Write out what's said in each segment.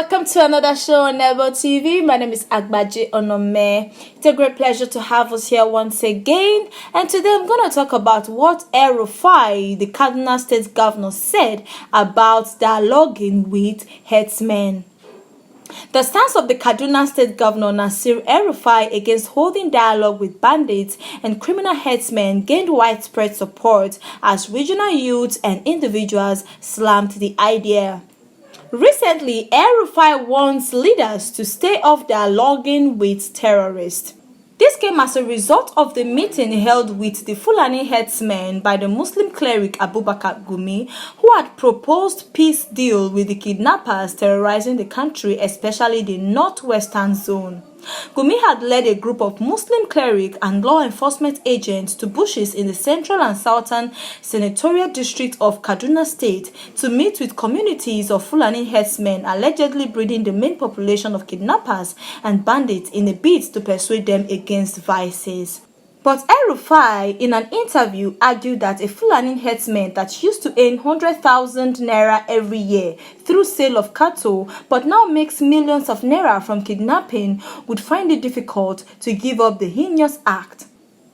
welcome to another show on Nebo TV. My name is Agbaje Onome. It's a great pleasure to have us here once again. And today I'm going to talk about what Rufai, the Kaduna State Governor, said about dialoguing with herdsmen. The stance of the Kaduna State Governor Nasir El-Rufai against holding dialogue with bandits and criminal herdsmen gained widespread support as regional youths and individuals slammed the idea. Recently, El-Rufai wants leaders to stay off dialoguing with terrorists. This came as a result of the meeting held with the Fulani Herdsmen by the Muslim cleric Abubakar Gumi, who had proposed peace deal with the kidnappers terrorizing the country, especially the northwestern zone. Gumi had led a group of Muslim cleric and law enforcement agents to bushes in the central and southern senatorial district of Kaduna State to meet with communities of Fulani herdsmen allegedly breeding the main population of kidnappers and bandits in a bid to persuade them against vices. But El-Rufai, in an interview, argued that a Fulani herdsman that used to earn 100,000 naira every year through sale of cattle but now makes millions of naira from kidnapping would find it difficult to give up the heinous act.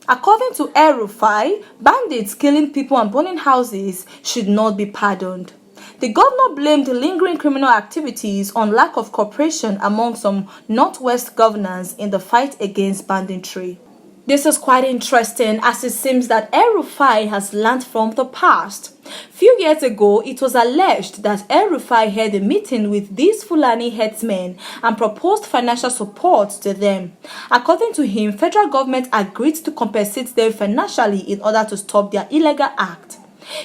According to El-Rufai, bandits killing people and burning houses should not be pardoned. The governor blamed the lingering criminal activities on lack of cooperation among some Northwest governors in the fight against banditry. This is quite interesting as it seems that El-Rufai has learned from the past. Few years ago, it was alleged that El-Rufai held a meeting with these Fulani herdsmen and proposed financial support to them. According to him, federal government agreed to compensate them financially in order to stop their illegal act.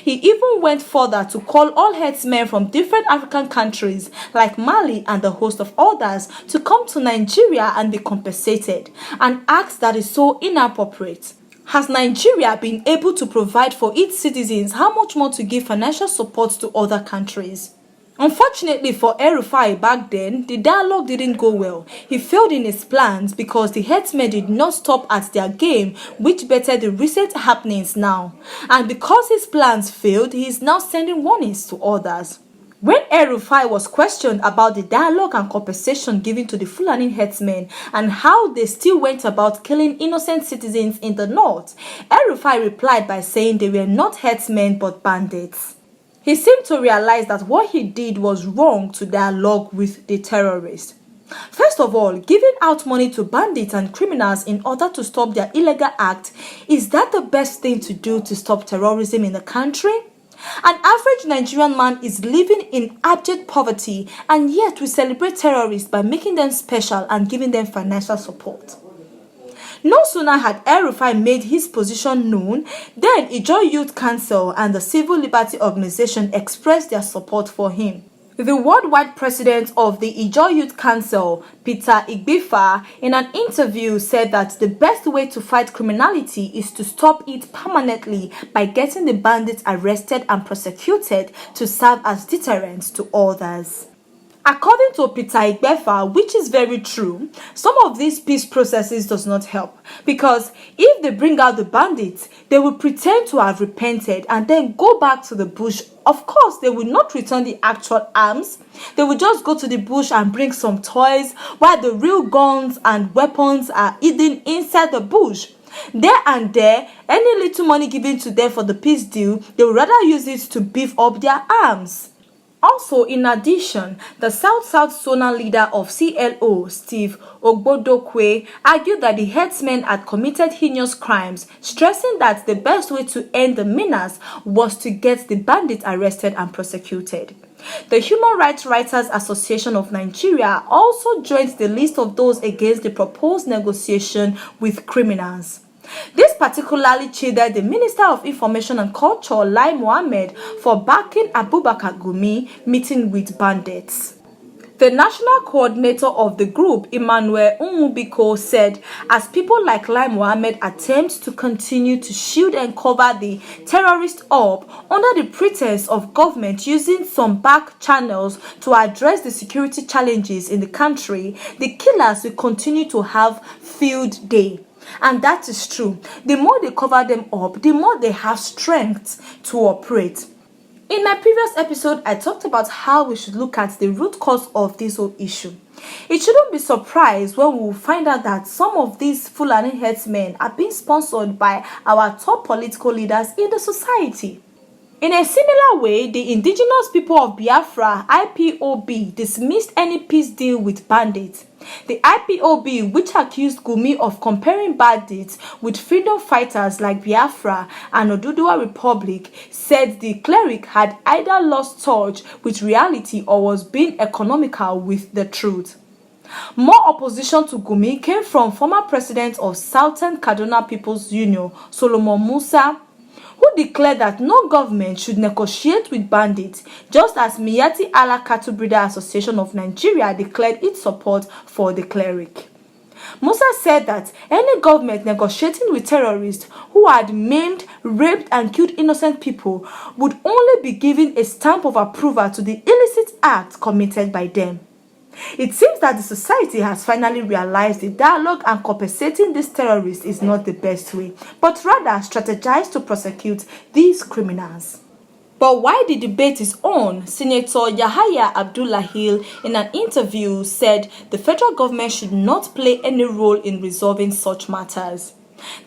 He even went further to call all herdsmen from different African countries like Mali and a host of others to come to Nigeria and be compensated, an act that is so inappropriate. Has Nigeria been able to provide for its citizens, how much more to give financial support to other countries? Unfortunately for El-Rufai back then, the dialogue didn't go well. He failed in his plans because the herdsmen did not stop at their game, which bettered the recent happenings now. And because his plans failed, he is now sending warnings to others. When El-Rufai was questioned about the dialogue and compensation given to the Fulani herdsmen and how they still went about killing innocent citizens in the north, El-Rufai replied by saying they were not herdsmen but bandits. He seemed to realize that what he did was wrong to dialogue with the terrorists. First of all, giving out money to bandits and criminals in order to stop their illegal act, is that the best thing to do to stop terrorism in the country? An average Nigerian man is living in abject poverty, and yet we celebrate terrorists by making them special and giving them financial support. No sooner had El-Rufai made his position known, then Ijaw Youth Council and the Civil Liberty Organization expressed their support for him. The worldwide president of the Ijaw Youth Council, Peter Igbifa, in an interview said that the best way to fight criminality is to stop it permanently by getting the bandits arrested and prosecuted to serve as deterrents to others. According to Peter Igbefa, which is very true, some of these peace processes does not help because if they bring out the bandits, they will pretend to have repented and then go back to the bush. Of course, they will not return the actual arms. They will just go to the bush and bring some toys while the real guns and weapons are hidden inside the bush. There and there, any little money given to them for the peace deal, they would rather use it to beef up their arms. Also, in addition, the South-South zonal leader of CLO, Steve Ogbodokwe, argued that the herdsmen had committed heinous crimes, stressing that the best way to end the menace was to get the bandits arrested and prosecuted. The Human Rights Writers Association of Nigeria also joined the list of those against the proposed negotiation with criminals. This particularly chided the Minister of Information and Culture, Lai Mohammed, for backing Abubakar Gumi meeting with bandits. The national coordinator of the group, Emmanuel Umubiko, said as people like Lai Mohammed attempt to continue to shield and cover the terrorists up under the pretense of government using some back channels to address the security challenges in the country, the killers will continue to have field day. And that is true. The more they cover them up, the more they have strength to operate. In my previous episode, I talked about how we should look at the root cause of this whole issue. It shouldn't be surprised when we will find out that some of these Fulani herdsmen are being sponsored by our top political leaders in the society. In a similar way, the indigenous people of Biafra, IPOB, dismissed any peace deal with bandits. The IPOB, which accused Gumi of comparing bandits with freedom fighters like Biafra and Oduduwa Republic, said the cleric had either lost touch with reality or was being economical with the truth. More opposition to Gumi came from former president of Southern Kaduna People's Union, Solomon Musa, who declared that no government should negotiate with bandits, just as Miyetti Allah Cattle Breeder Association of Nigeria declared its support for the cleric. Musa said that any government negotiating with terrorists who had maimed, raped and killed innocent people would only be giving a stamp of approval to the illicit act committed by them. It seems that the society has finally realized the dialogue and compensating these terrorists is not the best way, but rather strategize to prosecute these criminals. But while the debate is on, Senator Yahaya Abdullahi in an interview said the federal government should not play any role in resolving such matters.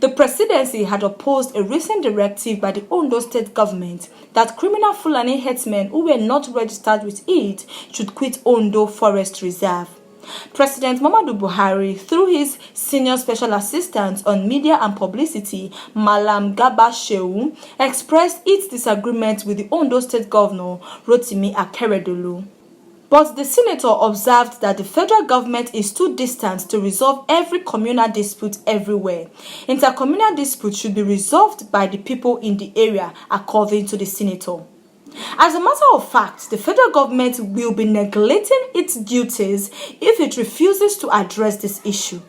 The presidency had opposed a recent directive by the Ondo state government that criminal Fulani herdsmen who were not registered with it should quit Ondo Forest Reserve. President Muhammadu Buhari, through his senior special assistant on media and publicity, Malam Garba Shehu, expressed its disagreement with the Ondo state governor, Rotimi Akeredolu. But the senator observed that the federal government is too distant to resolve every communal dispute everywhere. Intercommunal disputes should be resolved by the people in the area, according to the senator. As a matter of fact, the federal government will be neglecting its duties if it refuses to address this issue.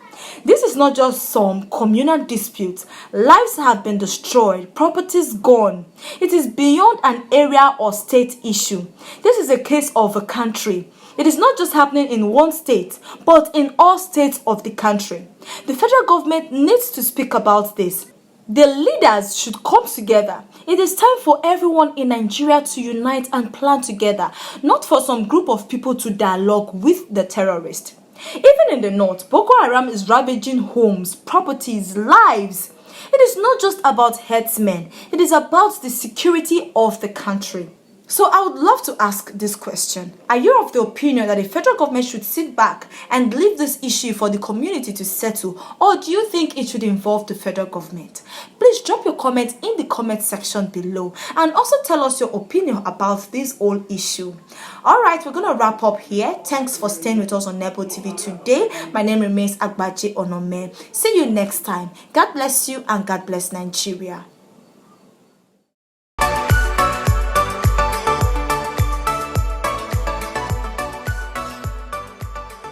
This is not just some communal dispute. Lives have been destroyed, properties gone. It is beyond an area or state issue. This is a case of a country. It is not just happening in one state, but in all states of the country. The federal government needs to speak about this. The leaders should come together. It is time for everyone in Nigeria to unite and plan together, not for some group of people to dialogue with the terrorists. Even in the north, Boko Haram is ravaging homes, properties, lives. It is not just about herdsmen, it is about the security of the country. So I would love to ask this question. Are you of the opinion that the federal government should sit back and leave this issue for the community to settle, or do you think it should involve the federal government? Please drop your comment in the comment section below and also tell us your opinion about this whole issue. Alright, we're going to wrap up here. Thanks for staying with us on Nebo TV today. My name remains Agbaje Onome. See you next time. God bless you and God bless Nigeria.